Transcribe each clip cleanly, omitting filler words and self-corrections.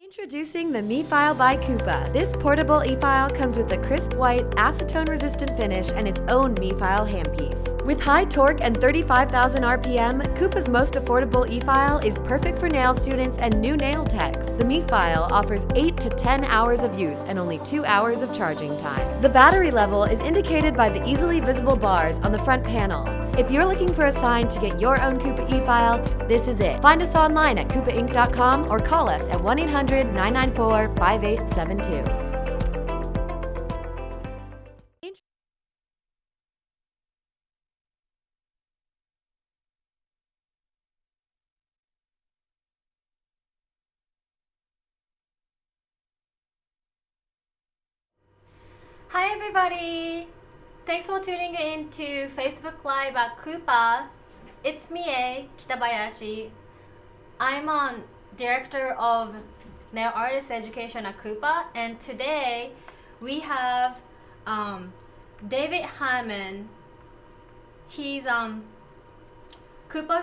Introducing the MeFile by Kupa. This portable e-file comes with a crisp white, acetone-resistant finish and its own MeFile handpiece. With high torque and 35,000 RPM, Kupa's most affordable e-file is perfect for nail students and new nail techs. The MeFile offers 8 to 10 hours of use and only 2 hours of charging time. The battery level is indicated by the easily visible bars on the front panel. If you're looking for a sign to get your own Kupa e-file, this is it. Find us online at kupainc.com or call us at 1-800-994-5872. Hi everybody! Thanks for tuning in to Facebook Live at Kupa. It's me, Kitabayashi. I'm on Director of Nail Artist Education at Kupa, and today we have David Harmon. He's Kupa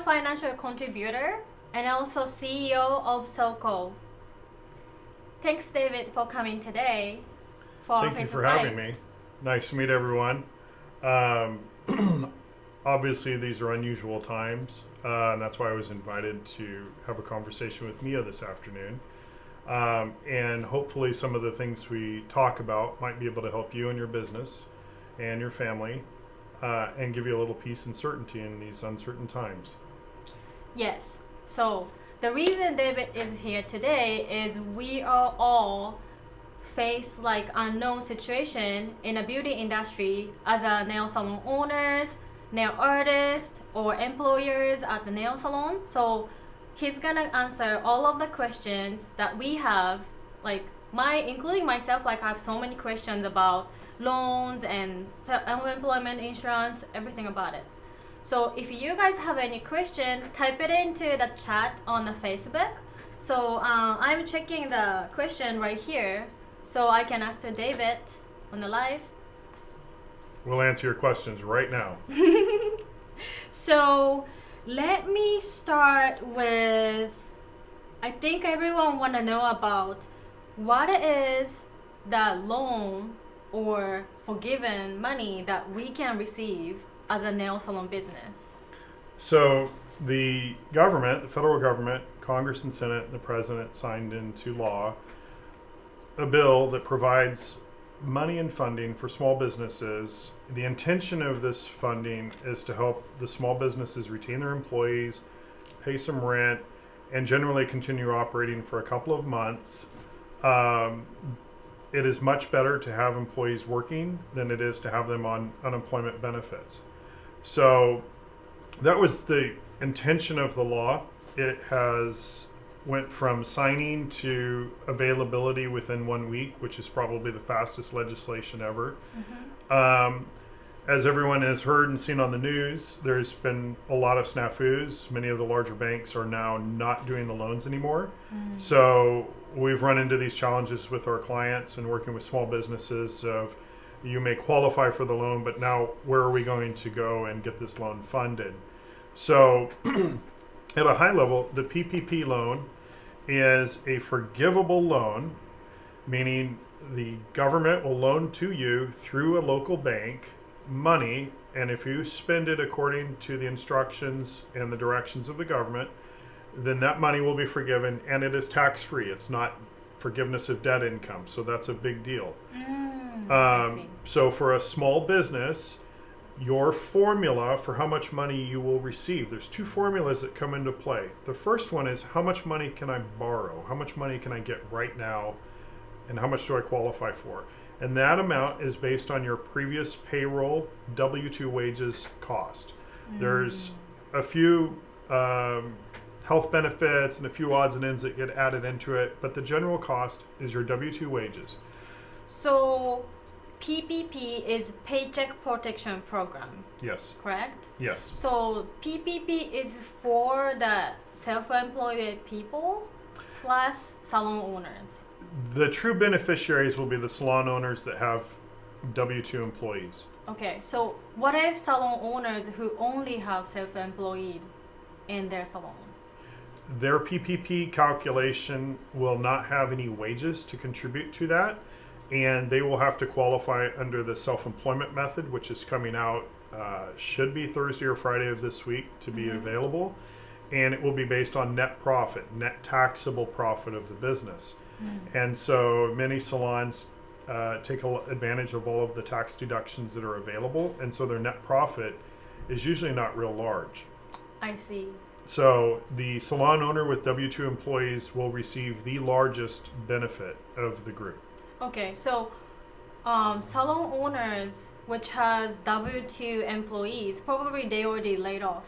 financial contributor and also CEO of SoCo. Thanks, David, for coming today. Thank you for having me. Nice to meet everyone. Obviously, these are unusual times, and that's why I was invited to have a conversation with Mia this afternoon. And hopefully some of the things we talk about might be able to help you and your business and your family and give you a little peace and certainty in these uncertain times. Yes. So the reason David is here today is we are all face like unknown situation in a beauty industry as a nail salon owners, nail artists, or employers at the nail salon. So he's gonna answer all of the questions that we have, like including myself. Like I have so many questions about loans and unemployment insurance, everything about it. So if you guys have any question, type it into the chat on the Facebook. So I'm checking the question right here, so I can ask to David on the live. We'll answer your questions right now. So let me start with, I think everyone want to know about what is the loan or forgiven money that we can receive as a nail salon business. So the government, the federal government, Congress and Senate, and the President signed into law a bill that provides money and funding for small businesses. The intention of this funding is to help the small businesses retain their employees, pay some rent, and generally continue operating for a couple of months. It is much better to have employees working than it is to have them on unemployment benefits. So that was the intention of the law. It has went from signing to availability within 1 week, which is probably the fastest legislation ever. Mm-hmm. As everyone has heard and seen on the news, there's been a lot of snafus. Many of the larger banks are now not doing the loans anymore. Mm-hmm. So we've run into these challenges with our clients and working with small businesses of, you may qualify for the loan, but now where are we going to go and get this loan funded? So at a high level, the PPP loan is a forgivable loan, meaning the government will loan to you through a local bank money, and if you spend it according to the instructions and the directions of the government, then that money will be forgiven, and it is tax-free. It's not forgiveness of debt income, so that's a big deal. So for a small business, your formula for how much money you will receive, there's two formulas that come into play. The first one is, how much money can I borrow? How much money can I get right now? And how much do I qualify for? And that amount is based on your previous payroll W-2 wages cost. There's a few health benefits and a few odds and ends that get added into it, but the general cost is your W-2 wages. So PPP is Paycheck Protection Program. Yes. Correct? Yes. So PPP is for the self-employed people plus salon owners. The true beneficiaries will be the salon owners that have W-2 employees. Okay, so what if salon owners who only have self-employed in their salon? Their PPP calculation will not have any wages to contribute to that, and they will have to qualify under the self-employment method, which is coming out, should be Thursday or Friday of this week to be available, and it will be based on net profit, net taxable profit of the business. And so many salons take advantage of all of the tax deductions that are available, and so their net profit is usually not real large. I see. So the salon owner with W-2 employees will receive the largest benefit of the group. Okay, so salon owners which has W-2 employees, probably they already laid off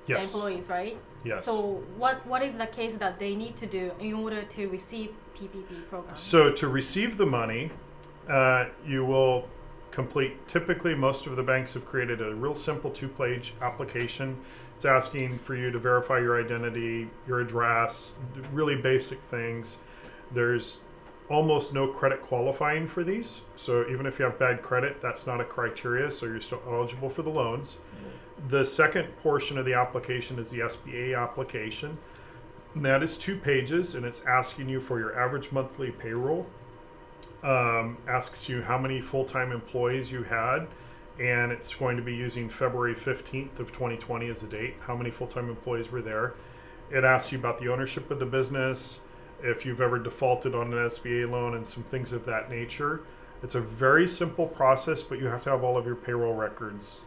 the Yes. employees, right? Yes. So what is the case that they need to do in order to receive PPP program? So to receive the money, you will complete, typically most of the banks have created a real simple 2-page application. It's asking for you to verify your identity, your address, really basic things. There's almost no credit qualifying for these. So even if you have bad credit, that's not a criteria, so you're still eligible for the loans. The second portion of the application is the SBA application. And that is 2 pages, and it's asking you for your average monthly payroll. Asks you how many full-time employees you had, and it's going to be using February 15th of 2020 as a date, how many full-time employees were there. It asks you about the ownership of the business, if you've ever defaulted on an SBA loan, and some things of that nature. It's a very simple process, but you have to have all of your payroll records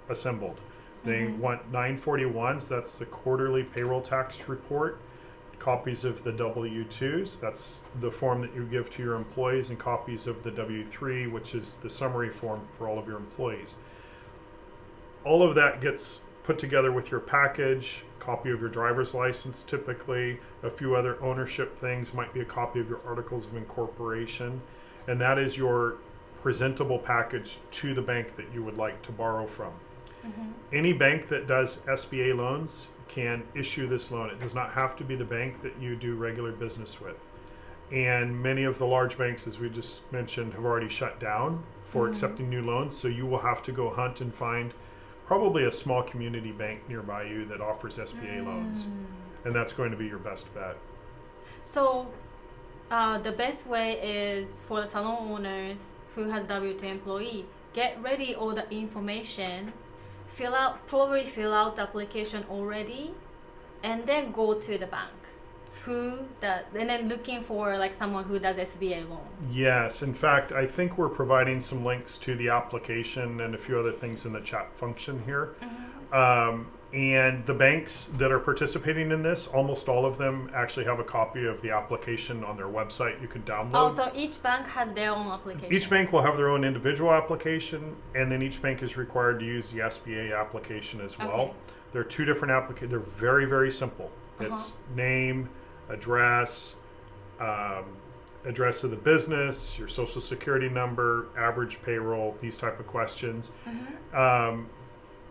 assembled. They want 941s, that's the quarterly payroll tax report, copies of the W-2s, that's the form that you give to your employees, and copies of the W-3, which is the summary form for all of your employees. All of that gets put together with your package, copy of your driver's license typically, a few other ownership things, might be a copy of your articles of incorporation, and that is your presentable package to the bank that you would like to borrow from. Any bank that does SBA loans can issue this loan. It does not have to be the bank that you do regular business with. And many of the large banks, as we just mentioned, have already shut down for accepting new loans. So you will have to go hunt and find probably a small community bank nearby you that offers SBA loans. And that's going to be your best bet. So the best way is for the salon owners who has W-2 employee, get ready all the information, probably fill out the application already, and then go to the bank and then looking for like someone who does SBA loan. Yes, in fact, I think we're providing some links to the application and a few other things in the chat function here. And the banks that are participating in this, almost all of them actually have a copy of the application on their website you can download. Oh, so each bank has their own application. Each bank will have their own individual application, and then each bank is required to use the SBA application as well. Okay. There are 2 different applications. They're very, very simple. It's name, address, address of the business, your social security number, average payroll, these type of questions.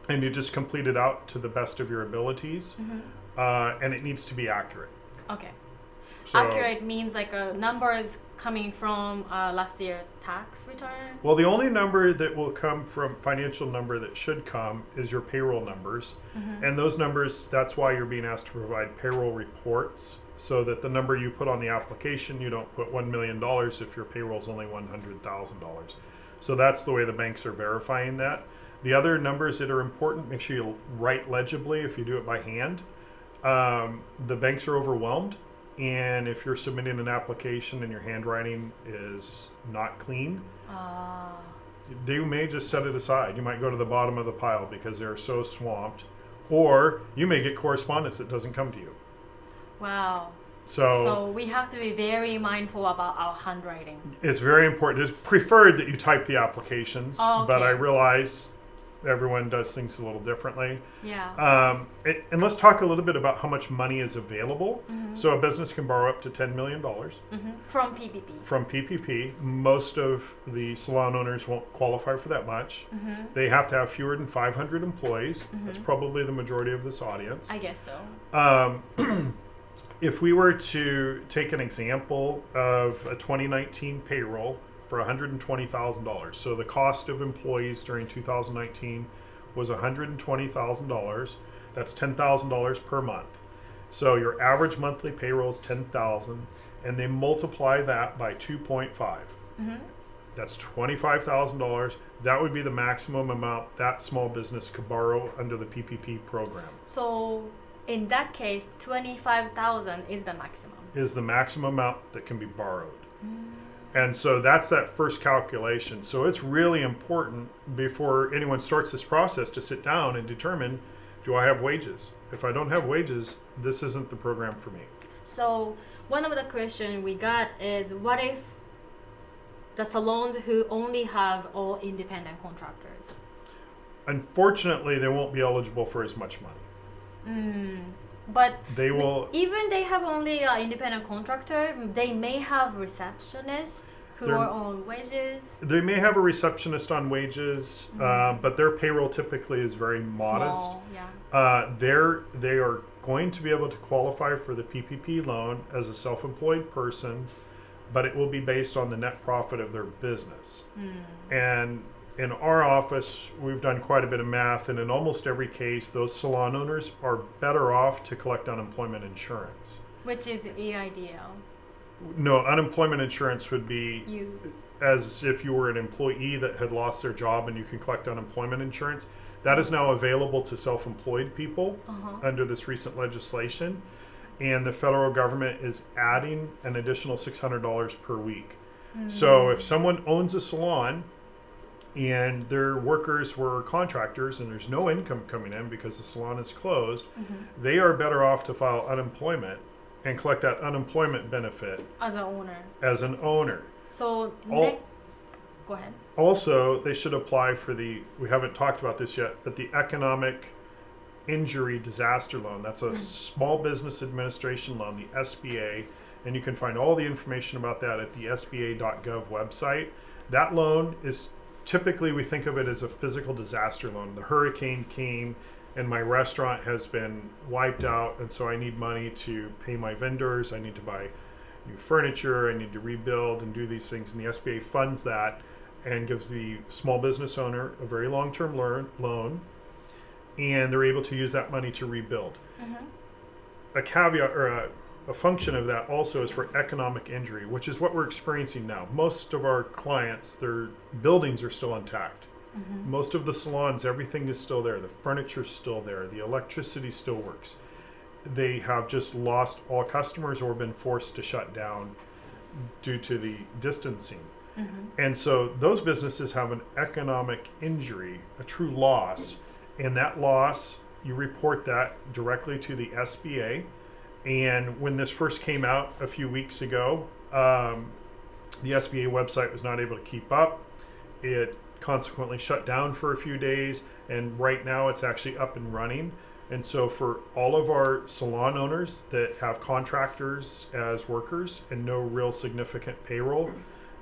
And you just complete it out to the best of your abilities, and it needs to be accurate. Okay. So, Accurate means like a number is coming from last year tax return? well, the only number that will come from financial number that should come is your payroll numbers. And those numbers, that's why you're being asked to provide payroll reports, so that the number you put on the application, you don't put $1 million if your payroll is only $100,000. So that's the way the banks are verifying that. The other numbers that are important, make sure you write legibly if you do it by hand. The banks are overwhelmed, and if you're submitting an application and your handwriting is not clean, they may just set it aside. You might go to the bottom of the pile because they're so swamped, or you may get correspondence that doesn't come to you. Wow. So we have to be very mindful about our handwriting. It's very important. It's preferred that you type the applications, but I realize everyone does things a little differently. Yeah. And let's talk a little bit about how much money is available. So a business can borrow up to $10 million From PPP. from PPP. Most of the salon owners won't qualify for that much. They have to have fewer than 500 employees. That's probably the majority of this audience. I guess so. If we were to take an example of a 2019 payroll for $120,000, so the cost of employees during 2019 was $120,000. That's $10,000 per month. So your average monthly payroll is 10,000, and they multiply that by 2.5. That's $25,000. That would be the maximum amount that small business could borrow under the PPP program. So in that case, 25,000 is the maximum. Is the maximum amount that can be borrowed. And so that's that first calculation. So it's really important before anyone starts this process to sit down and determine, do I have wages? If I don't have wages, this isn't the program for me. So one of the questions we got is, what if the salons who only have all independent contractors? Unfortunately, they won't be eligible for as much money. But They will. even they have only independent contractor, they may have receptionists who They're- are on wages. They may have a receptionist on wages, but their payroll typically is very modest. Small, yeah. They are going to be able to qualify for the PPP loan as a self-employed person, but it will be based on the net profit of their business. And in our office, we've done quite a bit of math, and in almost every case, those salon owners are better off to collect unemployment insurance. Which is EIDL. No, unemployment insurance would be You as if you were an employee that had lost their job and you can collect unemployment insurance. That is now available to self-employed people under this recent legislation. And the federal government is adding an additional $600 per week. So if someone owns a salon and their workers were contractors and there's no income coming in because the salon is closed, they are better off to file unemployment and collect that unemployment benefit as an owner. as an owner. So All- go ahead. Also, they should apply for we haven't talked about this yet, but the economic injury disaster loan. That's a small business administration loan, the SBA, and you can find all the information about that at the SBA.gov website. That loan is typically, we think of it as a physical disaster loan. The hurricane came and my restaurant has been wiped out, and so I need money to pay my vendors. I need to buy new furniture. I need to rebuild and do these things, and the SBA funds that and gives the small business owner a very long-term loan, and they're able to use that money to rebuild. A caveat or a function of that also is for economic injury, which is what we're experiencing now. Most of our clients, their buildings are still intact. Most of the salons, everything is still there. The furniture's still there. The electricity still works. They have just lost all customers or been forced to shut down due to the distancing. And so those businesses have an economic injury, a true loss, and that loss, you report that directly to the SBA. And when this first came out a few weeks ago, the SBA website was not able to keep up. It consequently shut down for a few days, and right now it's actually up and running. And so for all of our salon owners that have contractors as workers and no real significant payroll,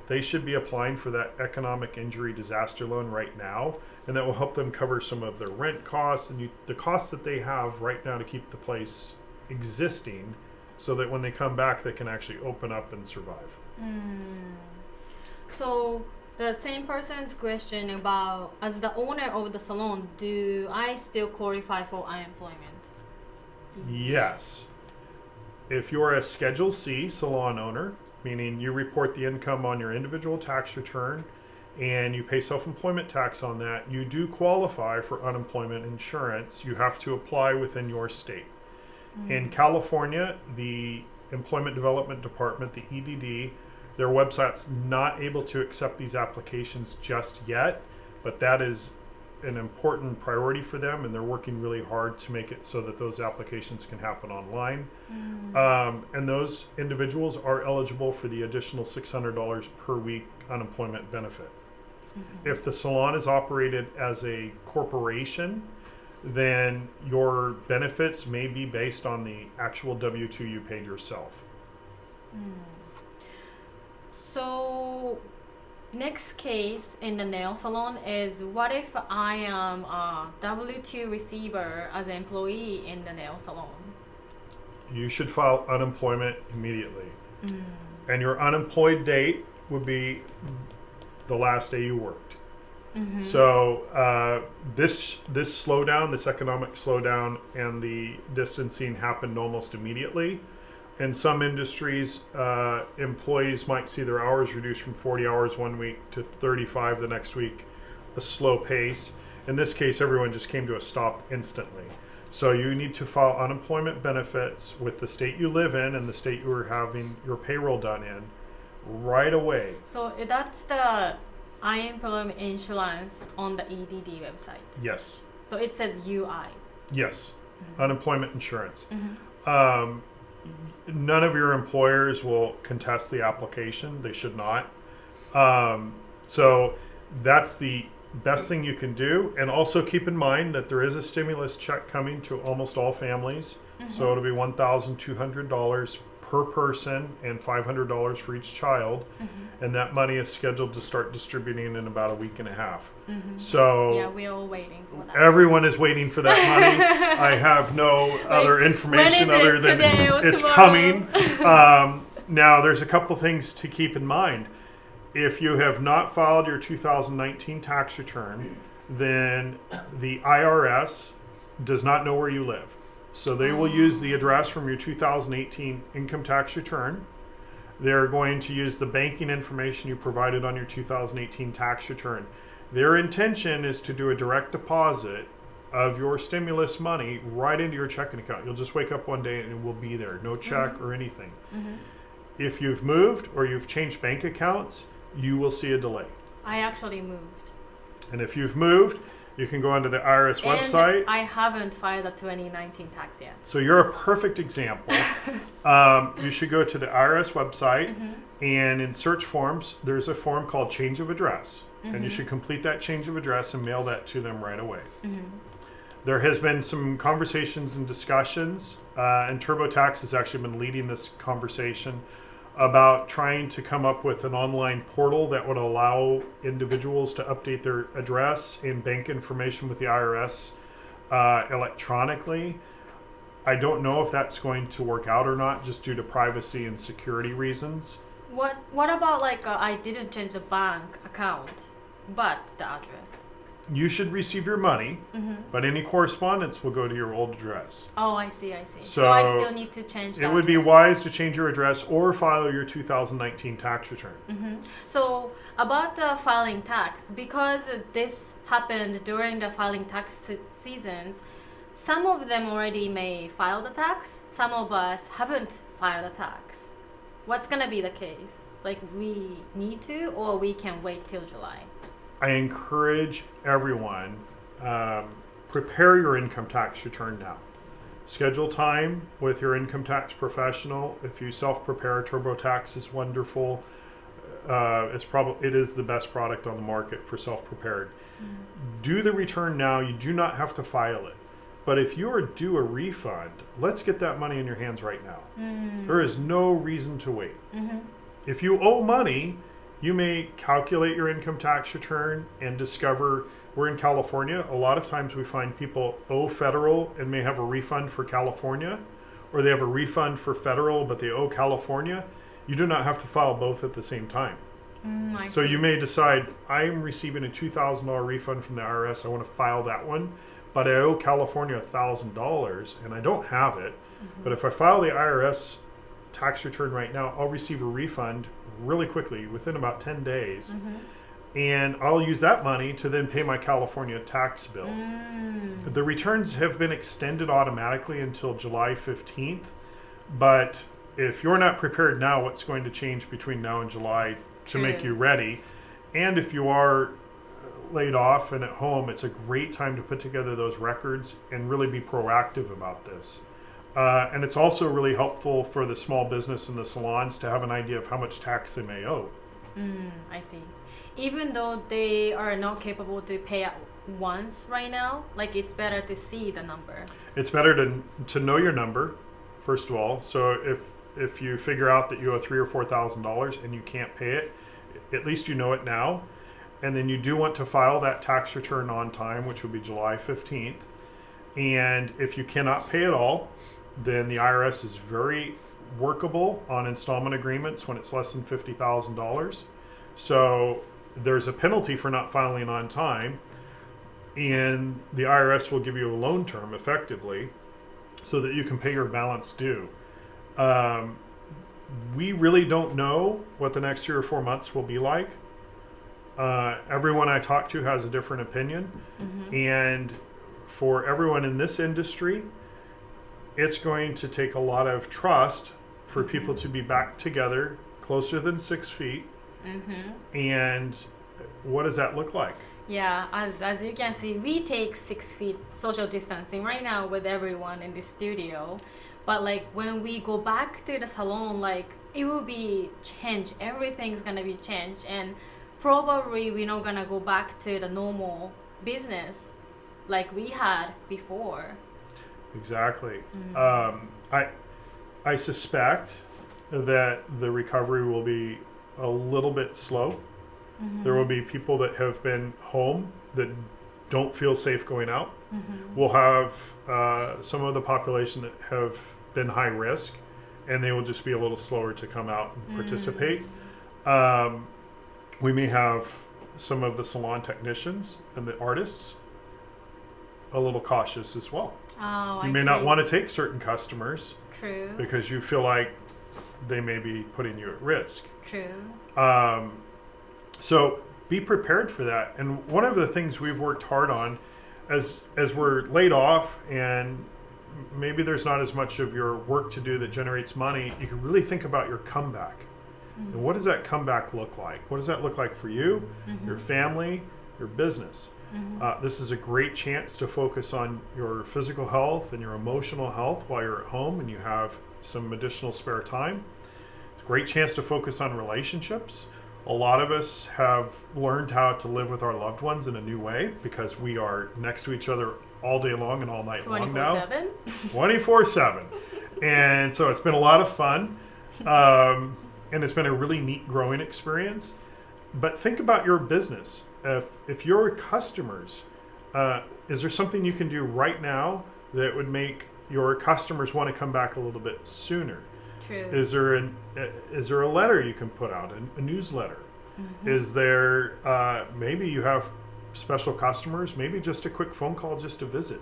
they should be applying for that economic injury disaster loan right now, and that will help them cover some of their rent costs and the costs that they have right now to keep the place existing, so that when they come back they can actually open up and survive. So the same person's question about, as the owner of the salon, do I still qualify for unemployment? Yes. If you're a Schedule C salon owner, meaning you report the income on your individual tax return and you pay self-employment tax on that, you do qualify for unemployment insurance. You have to apply within your state. In California, the Employment Development Department, the EDD, their website's not able to accept these applications just yet, but that is an important priority for them, and they're working really hard to make it so that those applications can happen online. And those individuals are eligible for the additional $600 per week unemployment benefit. If the salon is operated as a corporation, then your benefits may be based on the actual W-2 you paid yourself. So next case in the nail salon is, what if I am a W-2 receiver as an employee in the nail salon? You should file unemployment immediately. And your unemployed date would be the last day you worked. So this slowdown, this economic slowdown, and the distancing happened almost immediately. In some industries, employees might see their hours reduced from 40 hours one week to 35 the next week, a slow pace. In this case, everyone just came to a stop instantly. So you need to file unemployment benefits with the state you live in and the state you are having your payroll done in right away. So that's the unemployment insurance on the EDD website. Yes. So it says UI. Yes. Unemployment insurance. None of your employers will contest the application. They should not. So that's the best thing you can do. And also keep in mind that there is a stimulus check coming to almost all families. So it'll be $1,200 per person and $500 for each child. And that money is scheduled to start distributing in about a week and a half. So yeah, we're all waiting for that. everyone is waiting for that money. I have no other information other than it's coming. Now, there's a couple things to keep in mind. If you have not filed your 2019 tax return, then the IRS does not know where you live. So they will use the address from your 2018 income tax return. They're going to use the banking information you provided on your 2018 tax return. Their intention is to do a direct deposit of your stimulus money right into your checking account. You'll just wake up one day and it will be there, no check or anything. If you've moved or you've changed bank accounts, you will see a delay. I actually moved. And if you've moved, you can go onto the IRS website. And I haven't filed the 2019 tax yet. So you're a perfect example. You should go to the IRS website and in search forms, there's a form called change of address. And you should complete that change of address and mail that to them right away. There has been some conversations and discussions, and TurboTax has actually been leading this conversation about trying to come up with an online portal that would allow individuals to update their address and bank information with the IRS electronically. I don't know if that's going to work out or not, just due to privacy and security reasons. What about like I didn't change the bank account, but the address? You should receive your money, but any correspondence will go to your old address. Oh, I see. So I still need to change that. It would be wise to change your address or file your 2019 tax return. So about the filing tax, because this happened during the filing tax seasons, some of them already may file the tax, some of us haven't filed the tax. What's going to be the case? Like we need to, or we can wait till July? I encourage everyone, prepare your income tax return now. Schedule time with your income tax professional. If you self-prepare, TurboTax is wonderful. It is the best product on the market for self-prepared. Do the return now. You do not have to file it. But if you are due a refund, let's get that money in your hands right now. There is no reason to wait. If you owe money, you may calculate your income tax return and discover we're in California. A lot of times we find people owe federal and may have a refund for California, or they have a refund for federal but they owe California. You do not have to file both at the same time. So you may decide, I'm receiving a $2,000 refund from the IRS. I want to file that one, but I owe California $1,000 and I don't have it. But if I file the IRS tax return right now, I'll receive a refund really quickly within about 10 days. And I'll use that money to then pay my California tax bill. The returns have been extended automatically until July 15th. But if you're not prepared now, what's going to change between now and July to make you ready? And if you are laid off and at home, it's a great time to put together those records and really be proactive about this. And it's also really helpful for the small business and the salons to have an idea of how much tax they may owe. I see. Even though they are not capable to pay at once right now, like it's better to see the number. It's better to know your number, first of all. So if you figure out that you owe $3,000 or $4,000 and you can't pay it, at least you know it now. And then you do want to file that tax return on time, which would be July 15th. And if you cannot pay it all, then the IRS is very workable on installment agreements when it's less than $50,000. So there's a penalty for not filing on time, and the IRS will give you a loan term effectively so that you can pay your balance due. We really don't know what the next 3 or 4 months will be like. Everyone I talk to has a different opinion. And for everyone in this industry, it's going to take a lot of trust for people to be back together closer than 6 feet. And what does that look like? Yeah, as you can see, we take 6 feet social distancing right now with everyone in the studio. But like when we go back to the salon, like it will be changed. Everything's gonna be changed, and probably we're not gonna go back to the normal business like we had before. Exactly. I suspect that the recovery will be a little bit slow. There will be people that have been home that don't feel safe going out. We'll have some of the population that have been high risk, and they will just be a little slower to come out and participate. We may have some of the salon technicians and the artists a little cautious as well. You may not want to take certain customers. True. Because you feel like they may be putting you at risk. True. So be prepared for that. And one of the things we've worked hard on as we're laid off and maybe there's not as much of your work to do that generates money, you can really think about your comeback. And what does that comeback look like? What does that look like for you, your family, your business? This is a great chance to focus on your physical health and your emotional health while you're at home and you have some additional spare time. It's a great chance to focus on relationships. A lot of us have learned how to live with our loved ones in a new way because we are next to each other all day long and all night long now. 24/7? 24/7. And so it's been a lot of fun. And it's been a really neat growing experience. But think about your business. If your customers, is there something you can do right now that would make your customers want to come back a little bit sooner? True. Is there a letter you can put out, a newsletter? Is there, maybe you have special customers, maybe just a quick phone call just to visit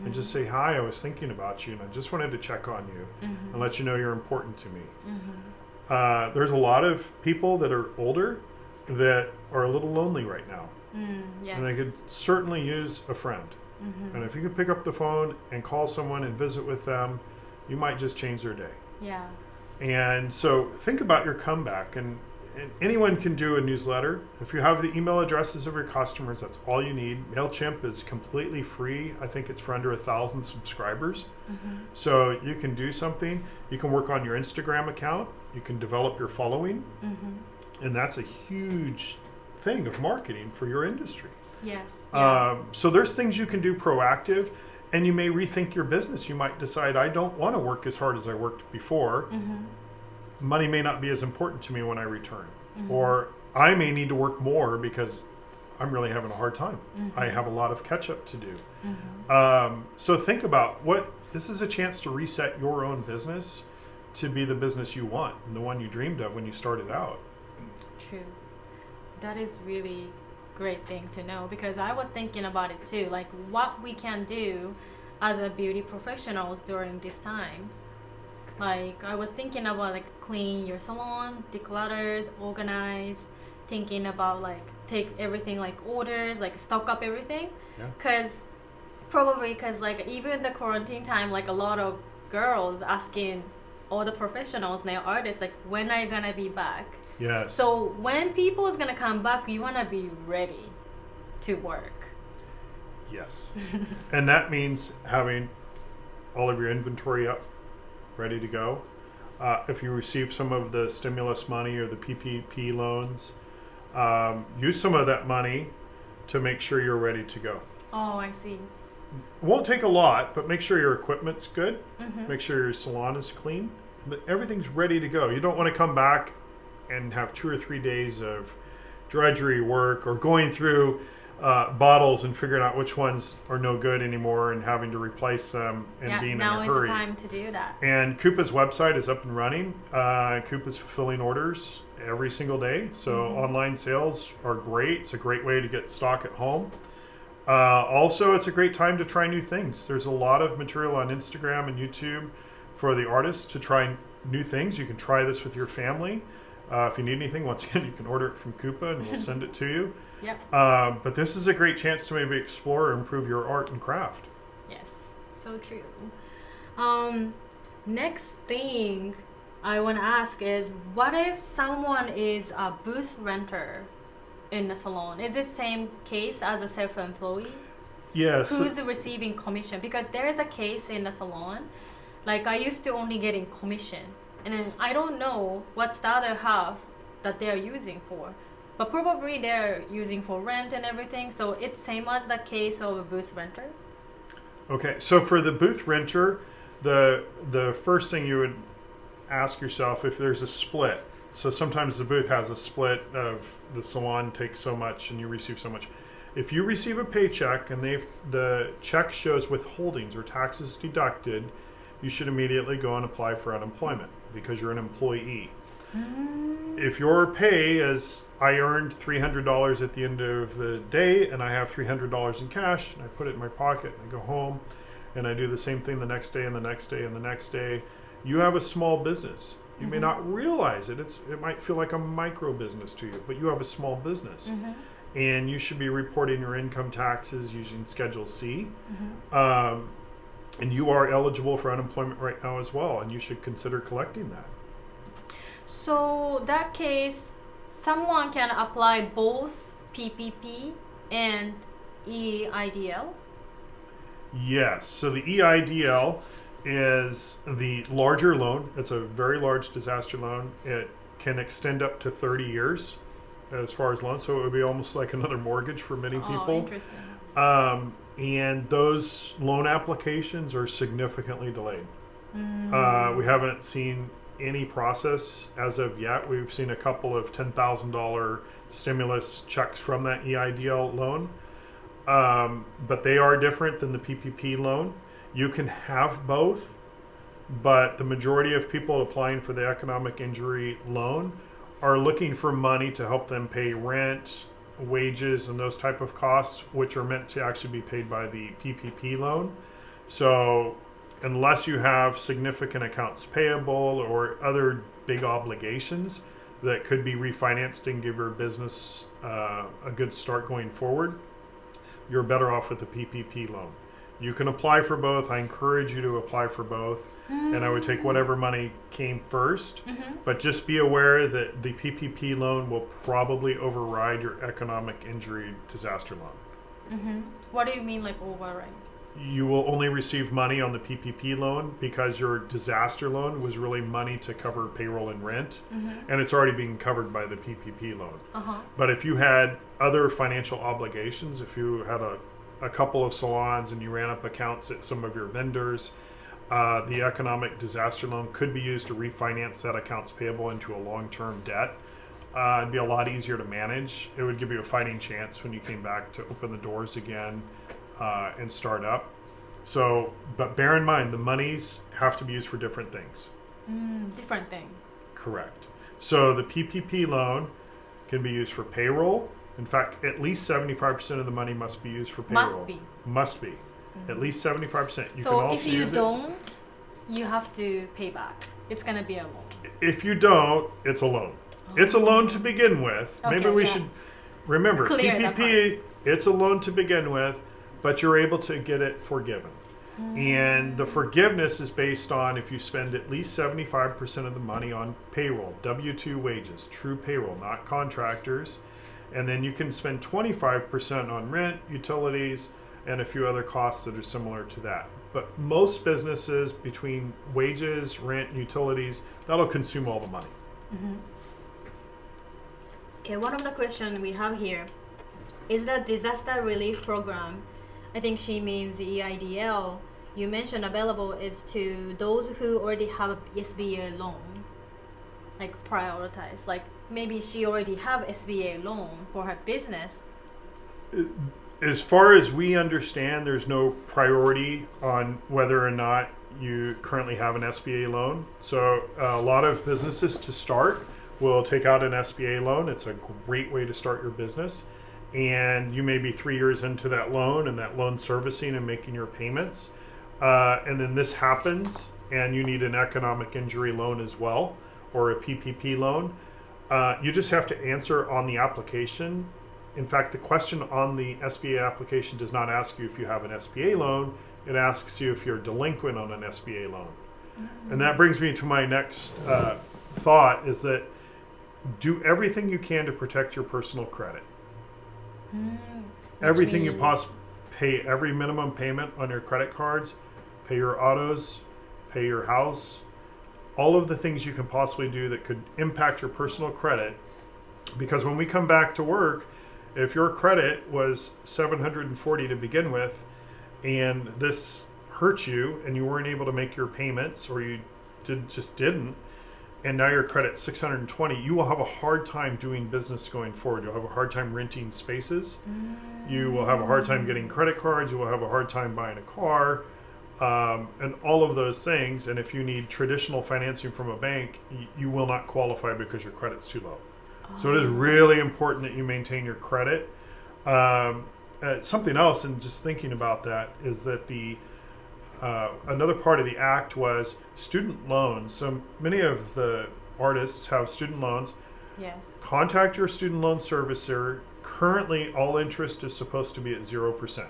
and just say, hi, I was thinking about you and I just wanted to check on you and let you know you're important to me. There's a lot of people that are older that are a little lonely right now. Yes. And they could certainly use a friend. And if you could pick up the phone and call someone and visit with them, you might just change their day. Yeah. And so think about your comeback. And anyone can do a newsletter. If you have the email addresses of your customers, that's all you need. MailChimp is completely free. I think it's for under 1,000 subscribers. So you can do something. You can work on your Instagram account. You can develop your following. And that's a huge thing of marketing for your industry. Yes. Yeah. So there's things you can do proactive, and you may rethink your business. You might decide, I don't want to work as hard as I worked before. Money may not be as important to me when I return. Or I may need to work more because I'm really having a hard time. I have a lot of catch up to do. So think about this is a chance to reset your own business to be the business you want and the one you dreamed of when you started out. True. That is really great thing to know because I was thinking about it too, like what we can do as a beauty professionals during this time. Like I was thinking about like clean your salon, decluttered, organize, thinking about like take everything like orders, like stock up everything. Cause like even the quarantine time, like a lot of girls asking all the professionals, nail artists, like when are you gonna be back? Yes. So when people is gonna come back, you wanna be ready to work. Yes. And that means having all of your inventory up, ready to go. If you receive some of the stimulus money or the PPP loans, use some of that money to make sure you're ready to go. Oh, I see. It won't take a lot, but make sure your equipment's good. Make sure your salon is clean. Everything's ready to go. You don't want to come back and have 2 or 3 days of drudgery work or going through bottles and figuring out which ones are no good anymore and having to replace them and being in a now is hurry. the time to do that. And Kupa's website is up and running. Kupa's fulfilling orders every single day. So online sales are great. It's a great way to get stock at home. Also, it's a great time to try new things. There's a lot of material on Instagram and YouTube for the artists to try new things. You can try this with your family. If you need anything, once again, you can order it from Kupa and we'll send it to you. Yep. But this is a great chance to maybe explore or improve your art and craft. Yes, so true. Next thing I want to ask is, what if someone is a booth renter in the salon? Is it same case as a self-employed? Yes. Who's receiving commission? Because there is a case in the salon, like I used to only getting commission, and then I don't know what's the other half that they're using for, but probably they're using for rent and everything. So it's same as the case of a booth renter. Okay, so for the booth renter, the first thing you would ask yourself if there's a split. So sometimes the booth has a split of the salon takes so much and you receive so much. If you receive a paycheck and the check shows withholdings or taxes deducted, you should immediately go and apply for unemployment because you're an employee. If your pay is, I earned $300 at the end of the day and I have $300 in cash and I put it in my pocket and I go home and I do the same thing the next day and the next day and the next day, you have a small business. You may not realize it. It might feel like a micro business to you, but you have a small business. And you should be reporting your income taxes using Schedule C. And you are eligible for unemployment right now as well, and you should consider collecting that. So that case, someone can apply both PPP and EIDL? Yes. So the EIDL is the larger loan. It's a very large disaster loan. It can extend up to 30 years as far as loans. So it would be almost like another mortgage for many people. Oh, interesting. And those loan applications are significantly delayed. We haven't seen any process as of yet. We've seen a couple of $10,000 stimulus checks from that EIDL loan. But they are different than the PPP loan. You can have both, but the majority of people applying for the economic injury loan are looking for money to help them pay rent, wages, and those type of costs, which are meant to actually be paid by the PPP loan. So unless you have significant accounts payable or other big obligations that could be refinanced and give your business a good start going forward, you're better off with the PPP loan. You can apply for both. I encourage you to apply for both. And I would take whatever money came first. But just be aware that the PPP loan will probably override your economic injury disaster loan. What do you mean, like override? You will only receive money on the PPP loan because your disaster loan was really money to cover payroll and rent. And it's already being covered by the PPP loan. But if you had other financial obligations, if you had a couple of salons and you ran up accounts at some of your vendors, the economic disaster loan could be used to refinance that accounts payable into a long-term debt. It'd be a lot easier to manage. It would give you a fighting chance when you came back to open the doors again and start up. So, but bear in mind, the monies have to be used for different things. Different thing. Correct. So the PPP loan can be used for payroll. In fact, at least 75% of the money must be used for payroll. Must be. At least 75%. You So can also if you use don't, you have to pay back. It's gonna be a loan. If you don't, it's a loan. It's a loan to begin with. Maybe we should remember Clear that PPP. It's a loan to begin with, but you're able to get it forgiven. And the forgiveness is based on if you spend at least 75% of the money on payroll, W-2 wages, true payroll, not contractors. And then you can spend 25% on rent, utilities, and a few other costs that are similar to that. But most businesses, between wages, rent, utilities, that'll consume all the money. Okay, one of the questions we have here is that disaster relief program. I think she means EIDL. You mentioned available is to those who already have a SBA loan, like prioritize. Like maybe she already have SBA loan for her business, As far as we understand, there's no priority on whether or not you currently have an SBA loan. So a lot of businesses to start will take out an SBA loan. It's a great way to start your business. And you may be 3 years into that loan and that loan servicing and making your payments. And then this happens and you need an economic injury loan as well, or a PPP loan. You just have to answer on the application. In fact, the question on the SBA application does not ask you if you have an SBA loan. It asks you if you're delinquent on an SBA loan. Mm-hmm. And that brings me to my next thought is that do everything you can to protect your personal credit. Everything you possibly pay, every minimum payment on your credit cards, pay your autos, pay your house, all of the things you can possibly do that could impact your personal credit. Because when we come back to work, if your credit was 740 to begin with, and this hurt you and you weren't able to make your payments, or you just didn't, and now your credit's 620, you will have a hard time doing business going forward. You'll have a hard time renting spaces. You will have a hard time getting credit cards. You will have a hard time buying a car, and all of those things. And if you need traditional financing from a bank, you will not qualify because your credit's too low. So it is really important that you maintain your credit. Something else, and just thinking about that, is that another part of the act was student loans. So many of the artists have student loans. Yes. Contact your student loan servicer. Currently, all interest is supposed to be at 0%.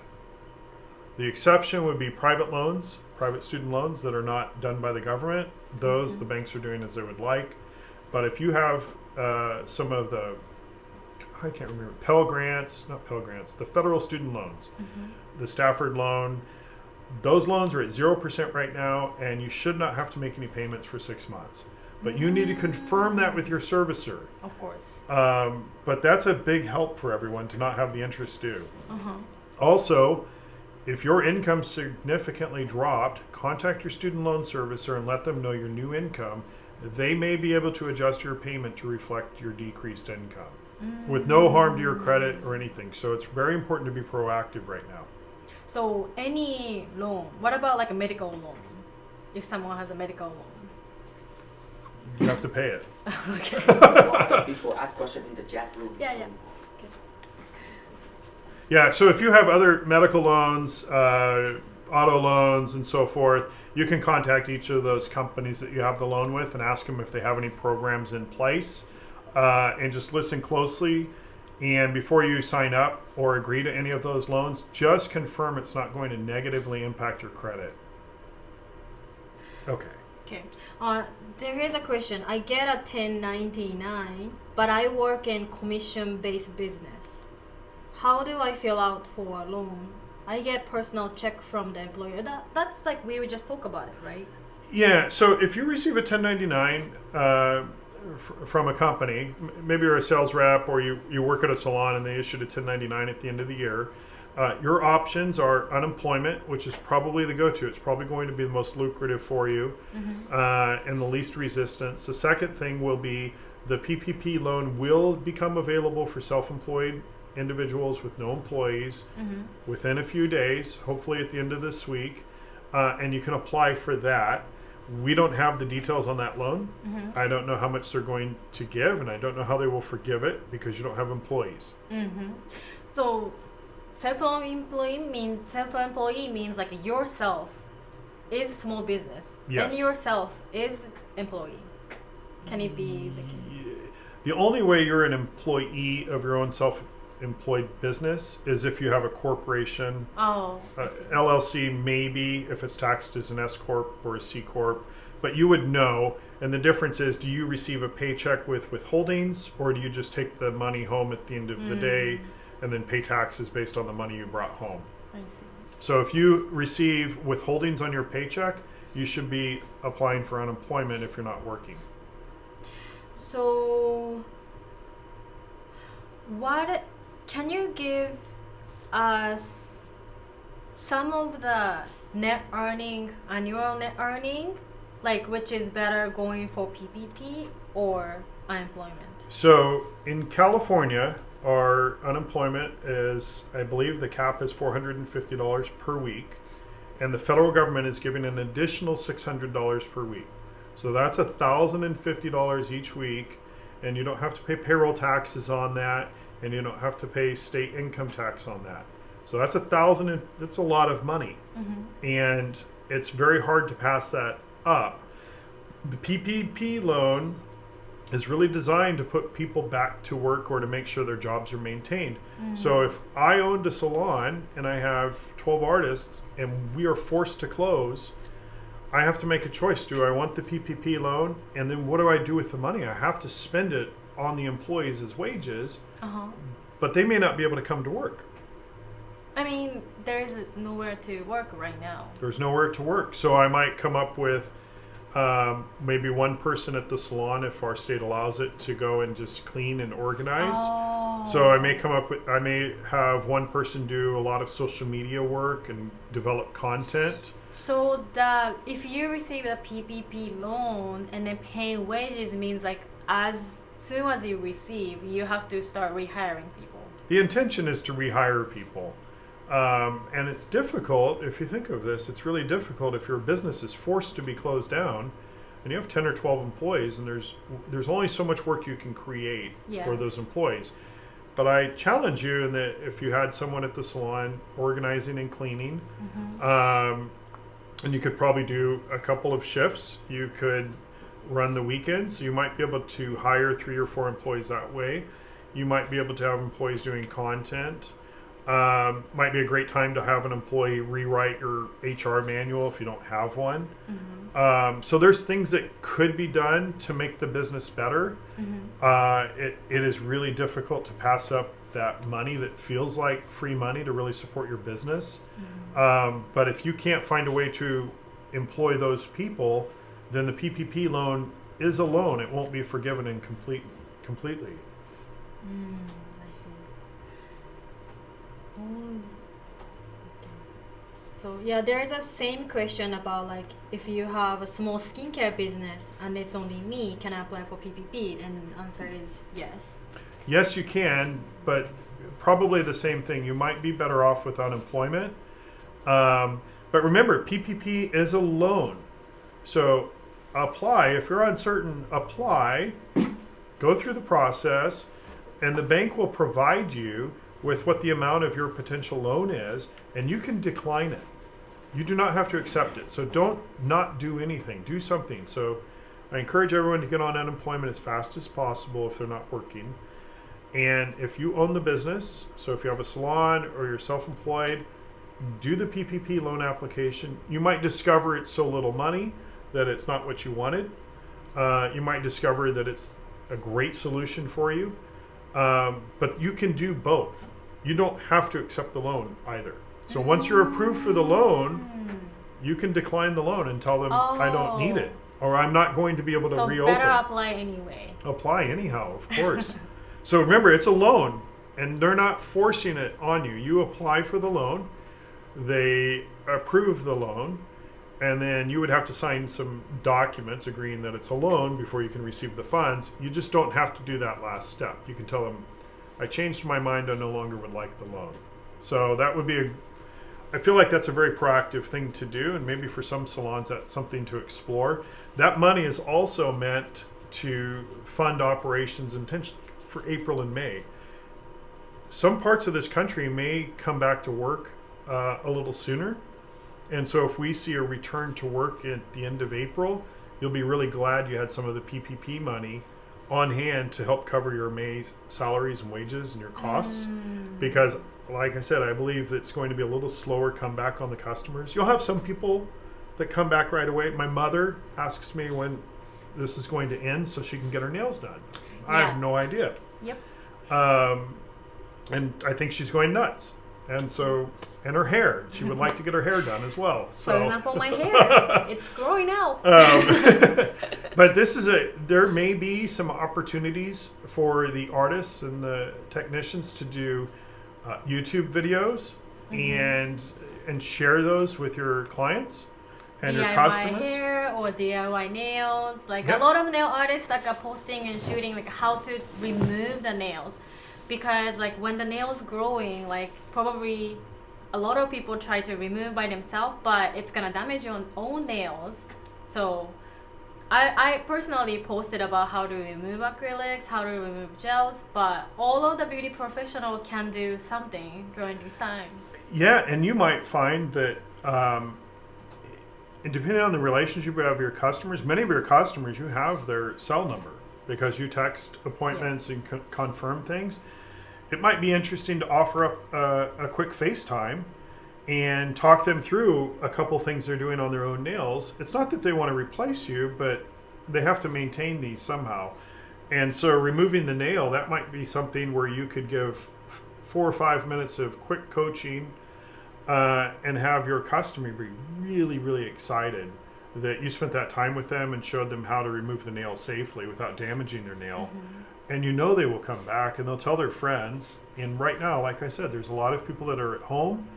The exception would be private loans, private student loans that are not done by the government. Those the banks are doing as they would like. But if you have some of the, I can't remember, the federal student loans, the Stafford loan, those loans are at 0% right now, and you should not have to make any payments for 6 months. But you need to confirm that with your servicer. Of course. But that's a big help for everyone to not have the interest due. Also, if your income significantly dropped, contact your student loan servicer and let them know your new income. They may be able to adjust your payment to reflect your decreased income with no harm to your credit or anything. So it's very important to be proactive right now. So any loan, what about like a medical loan? If someone has a medical loan? You have to pay it. Okay. A lot of people ask questions in the chat room. Yeah. Yeah, so if you have other medical loans, auto loans, and so forth, you can contact each of those companies that you have the loan with and ask them if they have any programs in place, and just listen closely. And before you sign up or agree to any of those loans, just confirm it's not going to negatively impact your credit. Okay. There is a question. I get a 1099, but I work in commission-based business. How do I fill out for a loan? I get personal check from the employer. That's like we would just talk about it, right? Yeah. So if you receive a 1099 from a company, maybe you're a sales rep or you work at a salon and they issued a 1099 at the end of the year, your options are unemployment, which is probably the go-to. It's probably going to be the most lucrative for you and the least resistance. The second thing will be the PPP loan will become available for self-employed individuals with no employees within a few days, hopefully at the end of this week, and you can apply for that. We don't have the details on that loan. I don't know how much they're going to give, and I don't know how they will forgive it because you don't have employees. So self-employee means like yourself is small business and yourself is employee. Can it be the case? The only way you're an employee of your own self-employed business is if you have a corporation. LLC maybe if it's taxed as an S corp or a C corp, but you would know. And the difference is, do you receive a paycheck with withholdings, or do you just take the money home at the end of the day and then pay taxes based on the money you brought home? I see. So if you receive withholdings on your paycheck, you should be applying for unemployment if you're not working. So what can you give us some of the annual net earning, like which is better going for PPP or unemployment? So in California, our unemployment is, I believe the cap is $450 per week, and the federal government is giving an additional $600 per week. So that's $1,050 each week, and you don't have to pay payroll taxes on that, and you don't have to pay state income tax on that. So that's that's a lot of money, and it's very hard to pass that up. The PPP loan is really designed to put people back to work or to make sure their jobs are maintained. So if I owned a salon and I have 12 artists and we are forced to close, I have to make a choice. Do I want the PPP loan? And then what do I do with the money? I have to spend it on the employees as wages, but they may not be able to come to work. I mean, there's nowhere to work right now. There's nowhere to work. So I might come up with maybe one person at the salon, if our state allows it, to go and just clean and organize. So I may have one person do a lot of social media work and develop content. So if you receive a PPP loan and then paying wages means like as soon as you receive, you have to start rehiring people. The intention is to rehire people. And it's difficult, if you think of this, it's really difficult if your business is forced to be closed down and you have 10 or 12 employees and there's only so much work you can create for those employees. But I challenge you in that if you had someone at the salon organizing and cleaning, and you could probably do a couple of shifts, you could run the weekends, so you might be able to hire 3 or 4 employees that way. You might be able to have employees doing content. Might be a great time to have an employee rewrite your HR manual if you don't have one. So there's things that could be done to make the business better. It is really difficult to pass up that money that feels like free money to really support your business. But if you can't find a way to employ those people, then the PPP loan is a loan. It won't be forgiven and completely. I see. Okay. So yeah, there is a same question about like if you have a small skincare business and it's only me, can I apply for PPP? And the answer is yes. Yes, you can, but probably the same thing. You might be better off with unemployment. But remember, PPP is a loan. So apply. If you're uncertain, apply. Go through the process, and the bank will provide you with what the amount of your potential loan is, and you can decline it. You do not have to accept it. So don't not do anything. Do something. So I encourage everyone to get on unemployment as fast as possible if they're not working. And if you own the business, so if you have a salon or you're self-employed, do the PPP loan application. You might discover it's so little money that it's not what you wanted. You might discover that it's a great solution for you. But you can do both. You don't have to accept the loan either. So once you're approved for the loan, you can decline the loan and tell them, I don't need it, or I'm not going to be able to reopen. So better apply anyway. Apply anyhow, of course. So remember, it's a loan, and they're not forcing it on you. You apply for the loan, they approve the loan, and then you would have to sign some documents agreeing that it's a loan before you can receive the funds. You just don't have to do that last step. You can tell them, I changed my mind, I no longer would like the loan. So that would be I feel like that's a very proactive thing to do, and maybe for some salons that's something to explore. That money is also meant to fund operations intentionally for April and May. Some parts of this country may come back to work a little sooner, and so if we see a return to work at the end of April, you'll be really glad you had some of the PPP money on hand to help cover your May salaries and wages and your costs, because like I said, I believe it's going to be a little slower comeback on the customers. You'll have some people that come back right away. My mother asks me when this is going to end so she can get her nails done. I have no idea. Yep. And I think she's going nuts. And her hair. She would like to get her hair done as well. So. For example, my hair. It's growing out. But there may be some opportunities for the artists and the technicians to do YouTube videos and share those with your clients and your customers. DIY hair or DIY nails. Like a lot of nail artists are posting and shooting like how to remove the nails. because like when the nail's growing, like probably a lot of people try to remove by themselves, but it's gonna damage your own nails. So I personally posted about how to remove acrylics, how to remove gels, but all of the beauty professional can do something during this time. Yeah, and you might find that and depending on the relationship you have with your customers, many of your customers, you have their cell number because you text appointments and confirm things. It might be interesting to offer up a quick FaceTime and talk them through a couple things they're doing on their own nails. It's not that they want to replace you, but they have to maintain these somehow. And so removing the nail, that might be something where you could give 4 or 5 minutes of quick coaching and have your customer be really, really excited that you spent that time with them and showed them how to remove the nail safely without damaging their nail. And you know they will come back and they'll tell their friends. And right now, like I said, there's a lot of people that are at home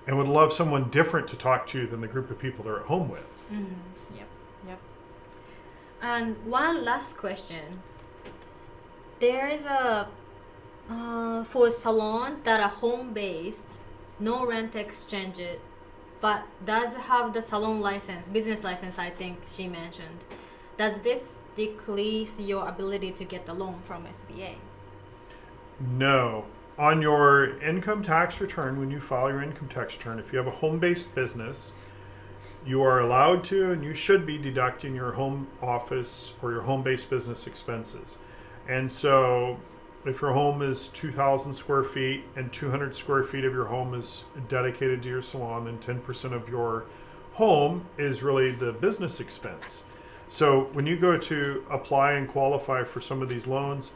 and would love someone different to talk to than the group of people they're at home with. Yep. And one last question. There is a for salons that are home-based, no rent exchange it, but does have the salon license, business license, I think she mentioned. Does this decrease your ability to get the loan from SBA? No. On your income tax return, when you file your income tax return, if you have a home-based business, you are allowed to and you should be deducting your home office or your home-based business expenses. And so if your home is 2,000 square feet and 200 square feet of your home is dedicated to your salon, then 10% of your home is really the business expense. So when you go to apply and qualify for some of these loans,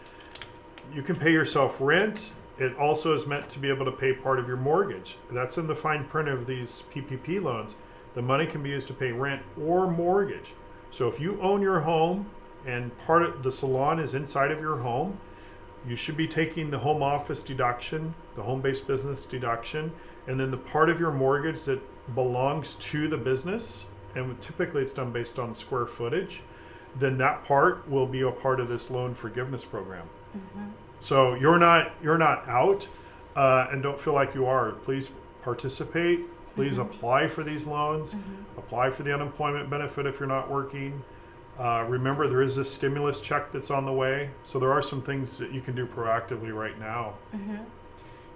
you can pay yourself rent. It also is meant to be able to pay part of your mortgage. That's in the fine print of these PPP loans. The money can be used to pay rent or mortgage. So if you own your home and part of the salon is inside of your home, you should be taking the home office deduction, the home-based business deduction, and then the part of your mortgage that belongs to the business, and typically it's done based on square footage, then that part will be a part of this loan forgiveness program. So you're not out, and don't feel like you are. Please participate. Please apply for these loans. Apply for the unemployment benefit if you're not working. Remember, there is a stimulus check that's on the way. So there are some things that you can do proactively right now.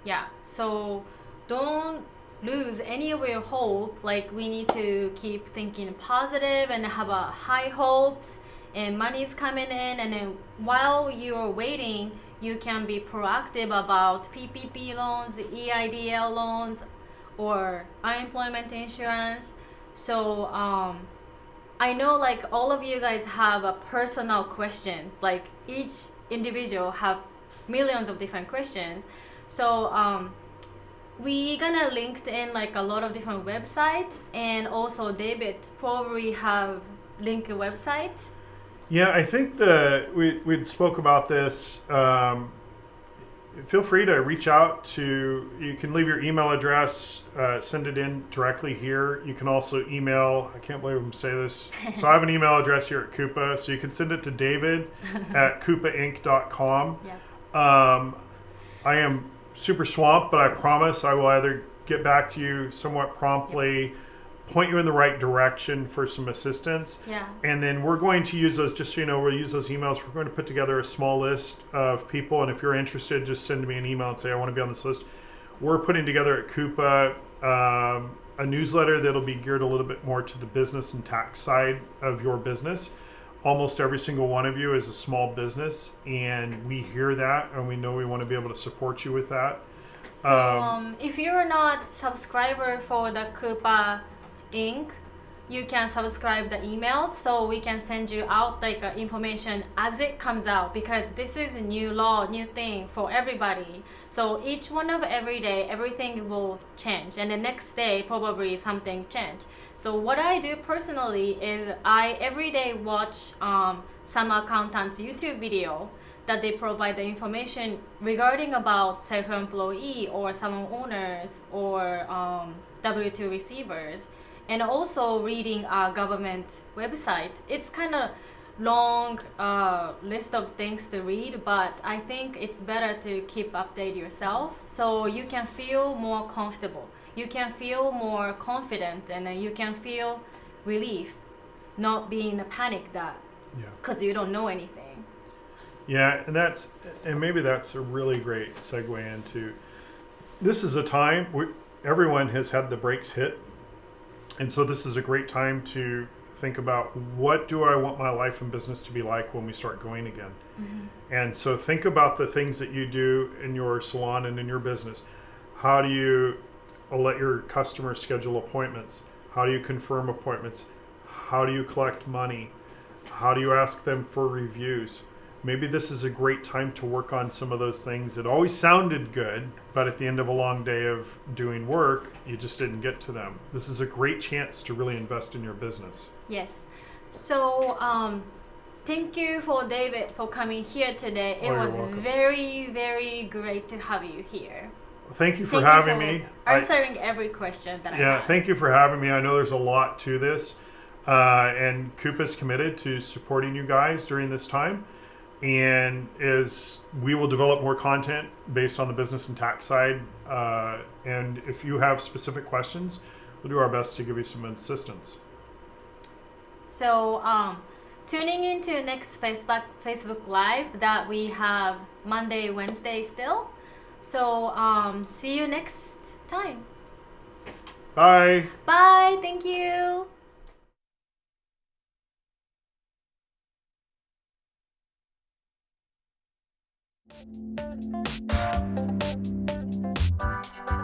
Yeah, so don't lose any of your hope. Like, we need to keep thinking positive and have a high hopes, and money's coming in, and then while you're waiting, you can be proactive about PPP loans, EIDL loans, or unemployment insurance. So I know like all of you guys have a personal questions, like each individual have millions of different questions. So we gonna link in like a lot of different websites, and also David probably have link a website. Yeah, I think we spoke about this. Feel free to reach out to, you can leave your email address, send it in directly here. You can also email, I can't believe I'm saying this. So I have an email address here at Kupa, so you can send it to David at kupainc.com. I am super swamped, but I promise I will either get back to you somewhat promptly, point you in the right direction for some assistance. And then we're going to use those, just so you know, we'll use those emails. We're going to put together a small list of people, and if you're interested, just send me an email and say, I want to be on this list. We're putting together at Kupa a newsletter that'll be geared a little bit more to the business and tax side of your business. Almost every single one of you is a small business, and we hear that, and we know we want to be able to support you with that. So if you're not subscriber for the Kupa Inc., you can subscribe the emails, so we can send you out like information as it comes out, because this is a new law, new thing for everybody. So each one of every day, everything will change, and the next day probably something change. So what I do personally is I every day watch some accountants YouTube video that they provide the information regarding about self-employee or salon owners or W-2 receivers. And also reading our government website. It's kind of long list of things to read, but I think it's better to keep update yourself so you can feel more comfortable. You can feel more confident, and then you can feel relief, not being in a panic that because you don't know anything. Yeah, and maybe that's a really great segue into, this is a time everyone has had the brakes hit, and so this is a great time to think about, what do I want my life and business to be like when we start going again? And so think about the things that you do in your salon and in your business. How do you let your customers schedule appointments? How do you confirm appointments? How do you collect money? How do you ask them for reviews? Maybe this is a great time to work on some of those things that always sounded good, but at the end of a long day of doing work, you just didn't get to them. This is a great chance to really invest in your business. Yes. So thank you for David for coming here today. It You're was welcome. very, very great to have you here. Thank you for having me. Answering every question that I had. Thank you for having me. I know there's a lot to this, and Kupa is committed to supporting you guys during this time. And as we will develop more content based on the business and tax side, and if you have specific questions, we'll do our best to give you some assistance. So tuning into next Facebook Live that we have Monday, Wednesday still. So see you next time. Bye. Bye. Thank you.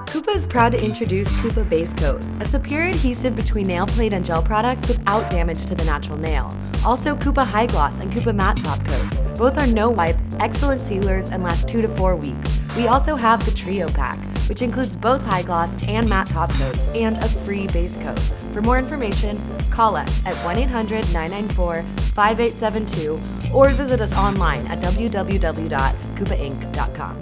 Kupa is proud to introduce Kupa Base Coat, a superior adhesive between nail plate and gel products without damage to the natural nail. Also Kupa High Gloss and Kupa Matte Top Coats. Both are no wipe, excellent sealers, and last 2 to 4 weeks. We also have the Trio Pack, which includes both high gloss and matte top coats and a free base coat. For more information, call us at 1-800-994-5872 or visit us online at www.kupainc.com.